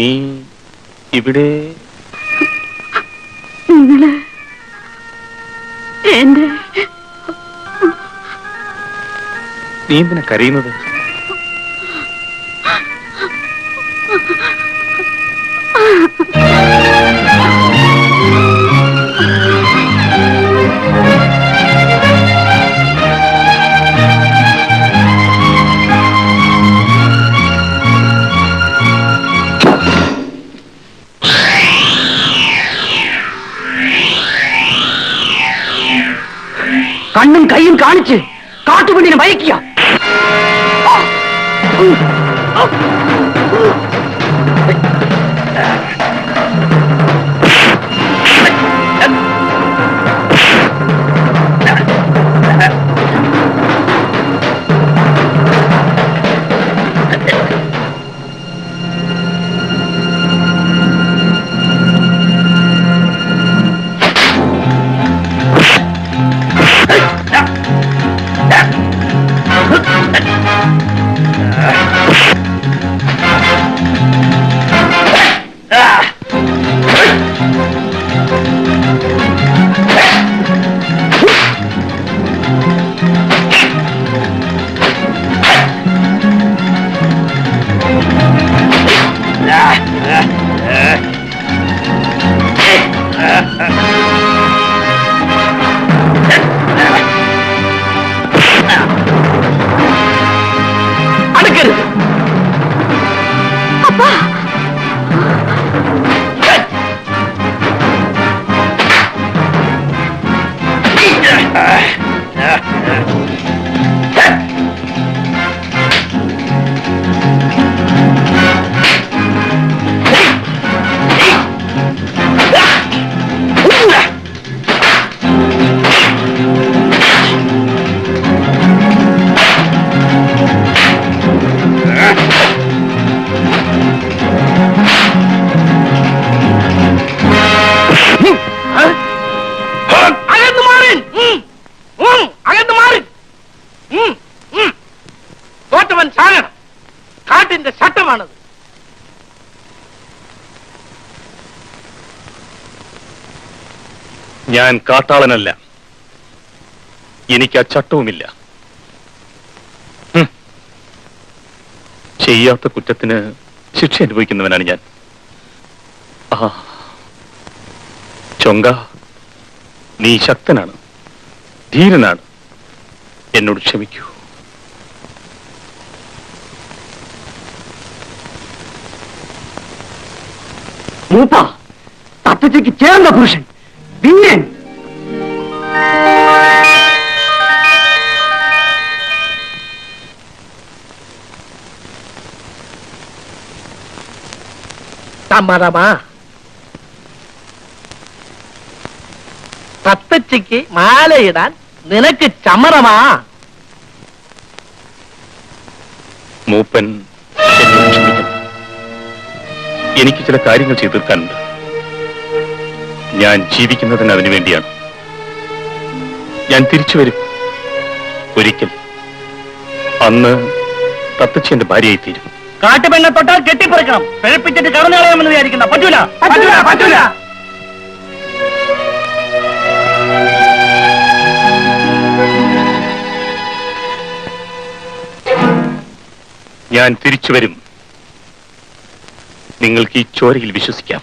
നീ ഇവിടെ നീ എന്തിനാ കരയുന്നത്? കണ്ണും കൈയും കാണിച്ച് കാട്ടുപെണ്ണിനെ മയക്കുക. ഞാൻ കാട്ടാളനല്ല, എനിക്ക് ആ ചട്ടവുമില്ല. ചെയ്യാത്ത കുറ്റത്തിന് ശിക്ഷ അനുഭവിക്കുന്നവനാണ് ഞാൻ. ചൊങ്ക, നീ ശക്തനാണ്, ധീരനാണ്, എന്നോട് ക്ഷമിക്കൂ. മൂപ്പ തത്തച്ചയ്ക്ക് ചേർന്ന പുരുഷൻ വിന്യൻ. സമ്മതമാ? തത്തച്ചയ്ക്ക് മാലയിടാൻ നിനക്ക് ചമ്മതമാ? മൂപ്പൻ എന്നോട് ക്ഷമിക്കണം. എനിക്ക് ചില കാര്യങ്ങൾ ചെയ്തു തീർക്കാനുണ്ട്. ഞാൻ ജീവിക്കുന്നതിന് അതിനു വേണ്ടിയാണ്. ഞാൻ തിരിച്ചു വരും ഒരിക്കൽ. അന്ന് തത്തച്ചി എന്റെ ഭാര്യയായി തീരും. കാട്ടുപെണ്ണെ തൊട്ടാൽ കെട്ടിപ്പറിക്കണം, പിഴപ്പിച്ചിട്ട് കടന്നു കളയാമെന്ന് വിചാരിക്കുന്ന പറ്റൂല, പറ്റൂല, പറ്റൂല. ഞാൻ തിരിച്ചു വരും. നിങ്ങൾക്ക് ഈ ചോരയിൽ വിശ്വസിക്കാം.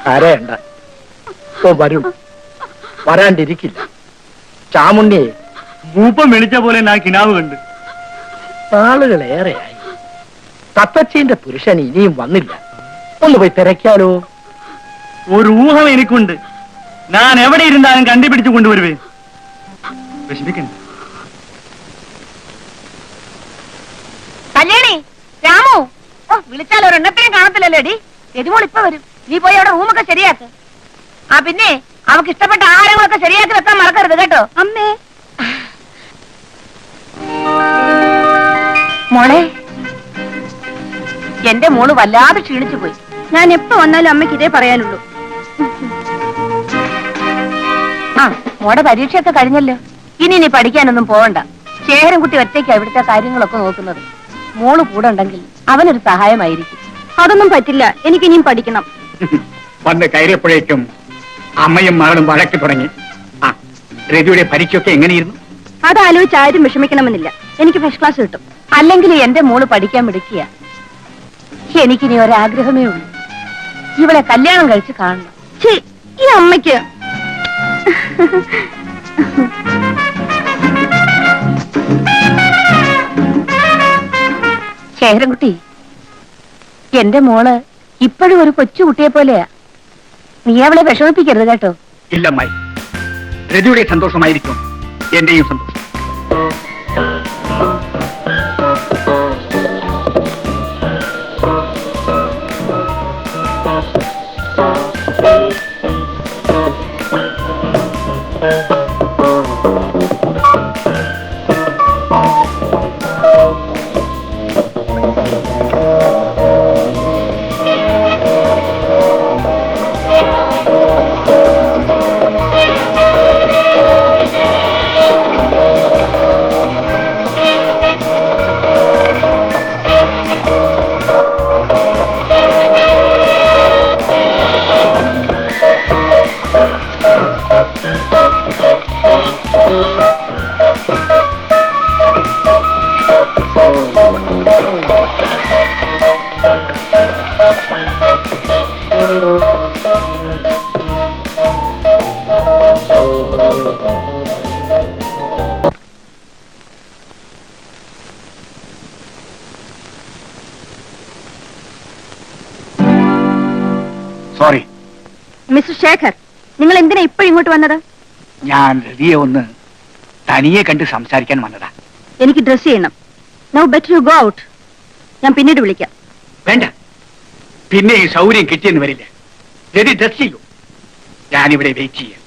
കരയണ്ട, വരൂ, വരാണ്ടിരിക്കില്ല. ചാമുണ്ണിയെ മൂപ്പം വിളിച്ച പോലെ ഞാൻ കിനാവ് കണ്ട്. നാളുകളേറെയായി. തത്തച്ചീന്റെ പുരുഷൻ ഇനിയും വന്നില്ല. ഒന്ന് പോയി തിരക്കാലോ? ഒരു ഊഹം എനിക്കുണ്ട്. ഞാൻ എവിടെ ഇരുന്നാലും കണ്ടുപിടിച്ചു കൊണ്ടുവരുവേ. വിഷമിക്കണ്ട. കല്യാണി, രാമു, വിളിച്ചാൽ ഒരെണ്ണത്തിനും കാണത്തില്ലല്ലേടി. എതുമോൾ ഇപ്പൊ വരും. നീ പോയി അവിടെ റൂമൊക്കെ ശരിയാക്ക്. പിന്നെ അവക്ക് ഇഷ്ടപ്പെട്ട ആഹാരങ്ങളൊക്കെ ശരിയാക്കി വെക്കാൻ മറക്കരുത് കേട്ടോ. അമ്മേ, മോളെ, എന്റെ മോള് വല്ലാതെ ക്ഷീണിച്ചു പോയി. ഞാൻ എപ്പോ വന്നാലും അമ്മയ്ക്ക് ഇതേ പറയാനുള്ളൂ. ആ, മോടെ പരീക്ഷയൊക്കെ കഴിഞ്ഞല്ലോ. ഇനി നീ പഠിക്കാനൊന്നും പോവണ്ട. ശേഖരൻകുട്ടി ഒറ്റയ്ക്കാ ഇവിടുത്തെ കാര്യങ്ങളൊക്കെ നോക്കുന്നത്. മോള് കൂടെ ഉണ്ടെങ്കിൽ അവനൊരു സഹായമായിരിക്കും. അതൊന്നും പറ്റില്ല, എനിക്കിനിയും പഠിക്കണം. വന്ന് കയറിയപ്പോഴേക്കും അമ്മയും മകളും വഴക്ക് തുടങ്ങി. ആ, രവിയുടെ പരീക്ഷയൊക്കെ എങ്ങനെയിരുന്നു? അതാലോചിച്ച് ആരും വിഷമിക്കണമെന്നില്ല. എനിക്ക് ഫസ്റ്റ് ക്ലാസ് കിട്ടും. അല്ലെങ്കിൽ എന്റെ മോള് പഠിക്കാൻ മിടുക്കിയ. എനിക്കിനി ഒരാഗ്രഹമേ ഉള്ളൂ, ഇവളെ കല്യാണം കഴിച്ച് കാണണം. ഈ അമ്മയ്ക്ക് ശേഖരൻകുട്ടി, എന്റെ മോള് ഇപ്പോഴും ഒരു കൊച്ചുകുട്ടിയെ പോലെയാ. നീ അവളെ വിഷമിപ്പിക്കരുത് കേട്ടോ. ഇല്ലമ്മായി, രവിയുടെ സന്തോഷമായിരിക്കും എന്റെയും സന്തോഷം. സോറി മിസ്റ്റർ ശേഖർ, നിങ്ങൾ എന്തിനാ ഇപ്പൊ ഇങ്ങോട്ട് വന്നത്? ഞാൻ രവിയെ ഒന്ന് തനിയെ കണ്ട് സംസാരിക്കാൻ വന്നതാ. എനിക്ക് ഡ്രസ് ചെയ്യണം. Now better you go out. ഞാൻ പിന്നീട് വിളിക്കാം. വേണ്ട, പിന്നെ ഈ സൗകര്യം കിട്ടിയെന്ന് വരില്ല. രവി ഡ്രസ് ചെയ്യൂ, ഞാനിവിടെ വെയിറ്റ് ചെയ്യാം.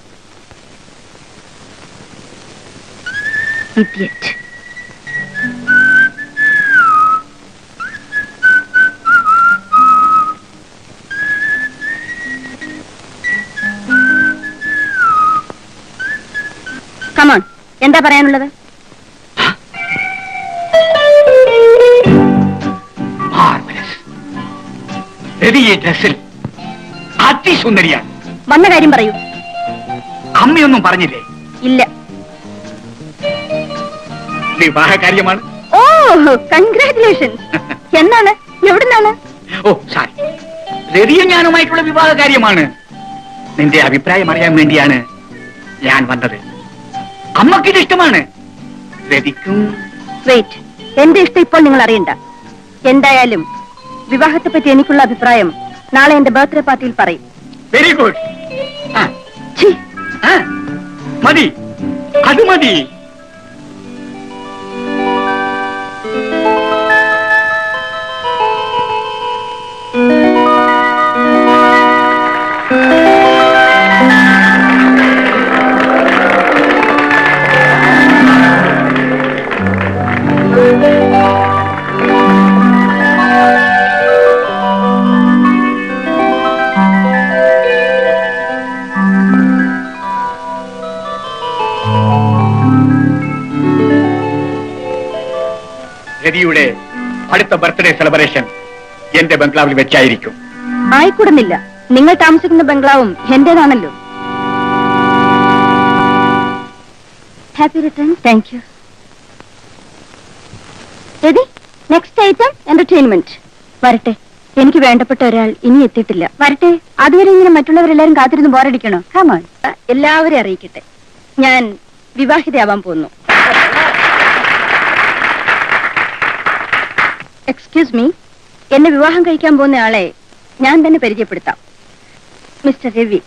Idiot. Come on, എന്താ പറയാനുള്ളത്? രവി ഈ ഡ്രസ്സിൽ അതിസുന്ദരിയാണ്. വന്ന കാര്യം പറയൂ. അമ്മയൊന്നും പറഞ്ഞില്ലേ? ഇല്ല. വിവാഹ കാര്യമാണ്. ഓ, കൺഗ്രാറ്റുലേഷൻസ്. എന്നാണ്, എവിടുന്നാണ്? ഓ സാരി, രവിയും ഞാനുമായിട്ടുള്ള വിവാഹ കാര്യമാണ്. നിന്റെ അഭിപ്രായം അറിയാൻ വേണ്ടിയാണ് ഞാൻ വന്നത്. അമ്മക്കിത് ഇഷ്ടമാണ്, രവിക്കും. വെയിറ്റ്, എന്റെ ഇഷ്ടം ഇപ്പോൾ നിങ്ങൾ അറിയണ്ട. എന്തായാലും വിവാഹത്തെ പറ്റി എനിക്കുള്ള അഭിപ്രായം നാളെ എന്റെ ബർത്ത്ഡേ പാർട്ടിയിൽ പറയും. Very good. മതി, അത് മതി. രവിയുടെ അടുത്ത ബർത്ത്ഡേ സെലിബ്രേഷൻ എന്റെ ബംഗ്ലാവിൽ വെച്ചായിരിക്കും. ആയിക്കൂടുന്നില്ല, നിങ്ങൾ താമസിക്കുന്ന ബംഗ്ലാവും എന്റേതാണല്ലോ. Happy return. Thank you. Ravi, next item entertainment. വരട്ടെ, എനിക്ക് വേണ്ടപ്പെട്ട ഒരാൾ ഇനി എത്തിയിട്ടില്ല. വരട്ടെ, അതുവരെ ഇങ്ങനെ മറ്റുള്ളവരെല്ലാരും കാത്തിരുന്ന് ബോറടിക്കണോ? കമോൺ, എല്ലാവരെയും അറിയിക്കട്ടെ, ഞാൻ വിവാഹിതയാവാൻ പോകുന്നു. എക്സ്ക്യൂസ് മീ, എന്നെ വിവാഹം കഴിക്കാൻ പോകുന്ന ആളെ ഞാൻ തന്നെ പരിചയപ്പെടുത്താം. മിസ്റ്റർ രവി.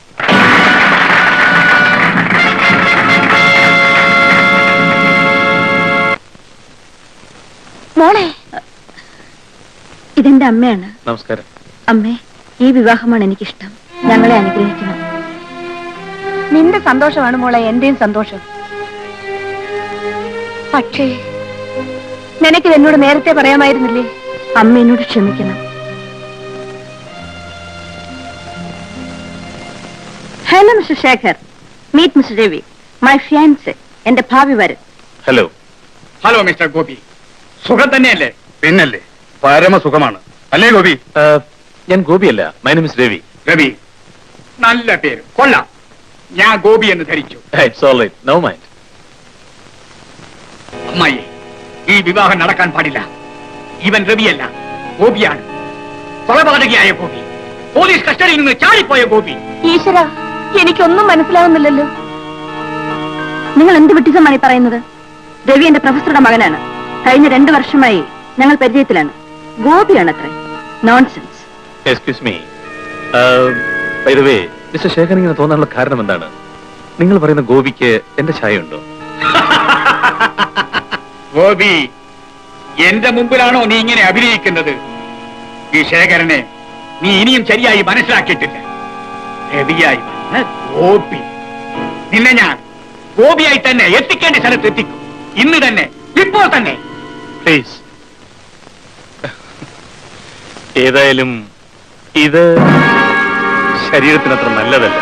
മോളെ, ഇതെന്റെ അമ്മയാണ്. നമസ്കാരം. അമ്മേ, ഈ വിവാഹമാണ് എനിക്കിഷ്ടം. ഞങ്ങളെ അനുഗ്രഹിക്കണം. നിന്റെ സന്തോഷമാണ് മോളെ എന്റെയും സന്തോഷം. പക്ഷേ നിനക്ക് എന്നോട് നേരത്തെ പറയാമായിരുന്നില്ലേ? അമ്മ എന്നോട് ക്ഷമിക്കണം. Hello mister Shekhar, meet mister Ravi, my fiancée, എന്റെ ഭാവി വരൻ. ഹലോ. ഹലോ മിസ്റ്റർ ഗോപി, സുഖം തന്നെയല്ലേ? പിന്നല്ലേ, പരമസുഖമാണ് അല്ലേ ഗോപി? ഞാൻ ഗോപിയല്ല, my name is Ravi. Ravi, നല്ല പേര്, കൊള്ളാം. ഞാൻ ഗോപി എന്ന് ധരിച്ചു. It's all right, no mind. അമ്മായി, ഈ വിവാഹം നടക്കാൻ പാടില്ല. ഇവൻ രവിയല്ല, ഗോപിയാണ്. കൊലപാതകയായ ഗോപി, പോലീസ് കസ്റ്റഡിയിൽ നിന്ന് ചാടിപ്പോയ ഗോപി. ഈശ്വര, എനിക്കൊന്നും മനസ്സിലാവുന്നില്ലല്ലോ. നിങ്ങൾ എന്ത് വിട്ടിസമാണ് ഈ പറയുന്നത്? രവി എന്റെ പ്രൊഫസറുടെ മകനാണ്. കഴിഞ്ഞ 2 വർഷമായി ഞങ്ങൾ പരിചയത്തിലാണ്. ഗോപിയാണത്രേ. Nonsense. Excuse me. By the way, mister Shekhar ഇങ്ങനെ തോന്നാനുള്ള കാരണം എന്താണ്? നിങ്ങൾ പറയുന്ന ഗോപിക്ക് എന്റെ ഛായ ഉണ്ടോ? ഗോപി, എന്റെ മുമ്പിലാണോ നീ ഇങ്ങനെ അഭിനയിക്കുന്നത്? ഈ ശേഖരനെ നീ ഇനിയും ശരിയായി മനസ്സിലാക്കിയിട്ടില്ല. രവിയായി വന്ന ഗോപി, നിന്നെ ഞാൻ ഗോപിയായി തന്നെ എത്തിക്കേണ്ട സ്ഥലത്ത് എത്തിക്കും. ഇന്ന് തന്നെ, ഇപ്പോൾ തന്നെ. പ്ലീസ്. ഏതായാലും ഇത് ശരീരത്തിനത്ര നല്ലതല്ല.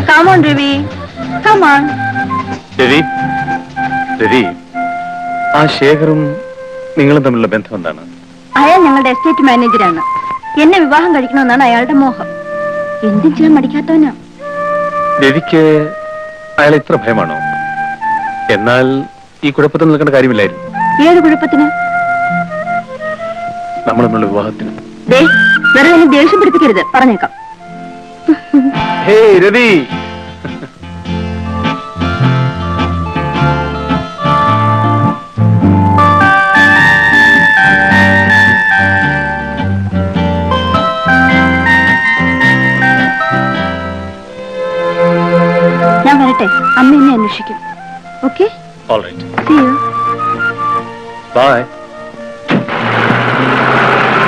Come on, Ravi. Come on. Ravi, Ravi, ആ ശേഖറും നിങ്ങളും തമ്മിലുള്ള ബന്ധം എന്താണ്? അയാൾ ഞങ്ങളുടെ എസ്റ്റേറ്റ് മാനേജരാണ്. എന്നെ വിവാഹം കഴിക്കണമെന്നാണ് അയാളുടെ മോഹം. എന്തും ചെയ്യാൻ മടിക്കാത്തവനാ. രവിക്ക് അയാൾ ഇത്ര ഭയമാണോ? എന്നാൽ ഈ കുഴപ്പത്തിൽ നിൽക്കേണ്ട കാര്യമില്ലായിരുന്നു. ഏത് കുഴപ്പത്തിന്? നമ്മൾ തമ്മിലുള്ള വിവാഹത്തിന്. വെറുതെ എന്നെ ദേഷ്യം പിടിപ്പിക്കരുത്, പറഞ്ഞേക്കാം. ഹേ രവി, ഞാൻ വരട്ടെ, അമ്മ എന്നെ അന്വേഷിക്കും. Okay, all right, see you. By.